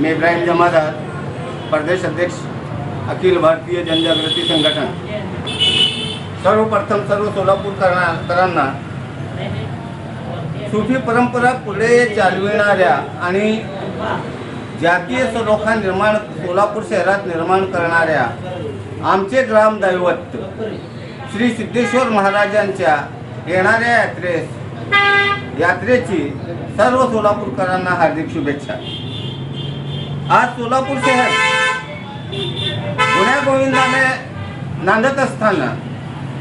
मैं इब्राहिम जमादार, प्रदेश अध्यक्ष अखिल भारतीय जनजागृती संघटन। सर्वप्रथम सर्व सोलापूरकरांना सूफी परंपरा पुढे चालविणाऱ्या आणि जातीय सलोखा निर्माण सोलापूर शहरात निर्माण करणाऱ्या आमचे ग्रामदैवत श्री सिद्धेश्वर महाराजांच्या येणाऱ्या यात्रेची सर्व सोलापूरकरांना हार्दिक शुभेच्छा। आज सोलापूर शहर गुण्यागोविंदाने नांदत असताना,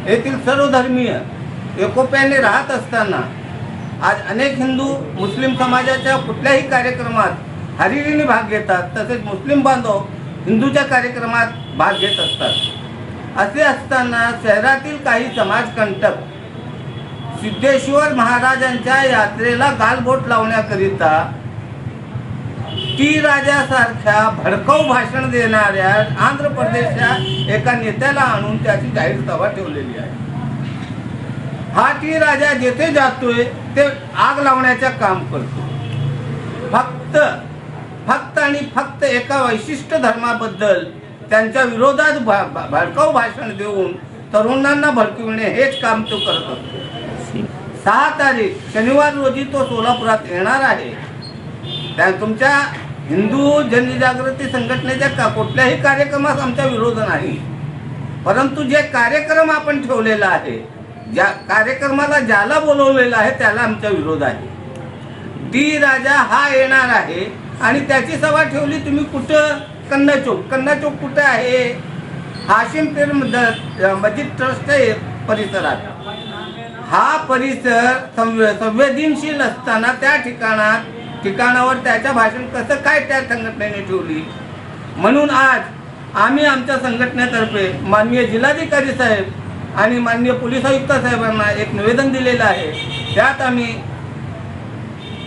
येथील सर्व धर्मीय एकोप्याने राहत असताना आज अनेक हिंदू मुस्लिम समाजाच्या कुठल्याही कार्यक्रमात हरिरीने भाग घेतात, तसेच मुस्लिम बांधव हिंदूच्या कार्यक्रमात भाग घेत असतात। असे असताना शहरातील काही समाजकंटक सिद्धेश्वर महाराजांच्या यात्रेला गालबोट लावण्याकरिता टी राजासारख्या भडकाऊ भाषण देणाऱ्या आंध्र प्रदेशच्या एका नेत्याला आणून त्याची जाहीर सभा ठेवलेली आहे। हा टी राजा जेथे जातोय ते आग लावण्याचे काम करतो। फक्त आणि फक्त एका विशिष्ट धर्माबद्दल त्यांच्या विरोधात भडकाऊ भाषण देऊन तरुणांना भडकविणे हेच काम तो करत असतो। 6 तारीख शनिवार रोजी तो सोलापुरात येणार आहे। त्या तुमच्या हिंदू जनजागृती संघटनेच्या कुठल्याही कार्यक्रमास आमचा विरोध नाही, परंतु जे कार्यक्रम आपण ठेवलेला आहे, ज्या कार्यक्रमाला ज्याला बोलवलेला आहे त्याला आमचा विरोध आहे। टी राजा हा येणार आहे आणि त्याची सभा ठेवली तुम्ही कुठं? कन्ना चौक कुठे आहे? हाशिम पीर मस्जिद ट्रस्ट परिसरात। हा परिसर संवेदनशील असताना त्या ठिकाणावर त्याच्या भाषण कसं काय त्या संघटनेने ठेवली? म्हणून आज आम्ही आमच्या संघटनेतर्फे माननीय जिल्हाधिकारी साहेब आणि माननीय पोलीस आयुक्त साहेबांना एक निवेदन दिलेलं आहे। त्यात आम्ही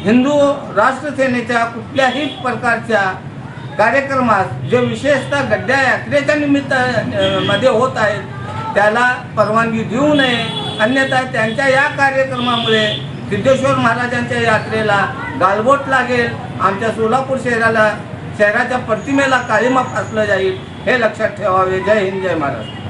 हिंदू राष्ट्र सेनेच्या कुठल्याही प्रकारच्या कार्यक्रमास जे विशेषतः गड्ड्या यात्रेच्या निमित्त मध्ये होत आहेत त्याला परवानगी देऊ नये, अन्यथा त्यांच्या या कार्यक्रमामुळे सिद्धेश्वर महाराजांच्या यात्रेला गालबोट लागेल, आमच्या सोलापूर शहराच्या प्रतिमेला काळिमा फासलं जाईल, हे लक्षात ठेवावे। जय हिंद, जय महाराष्ट्र।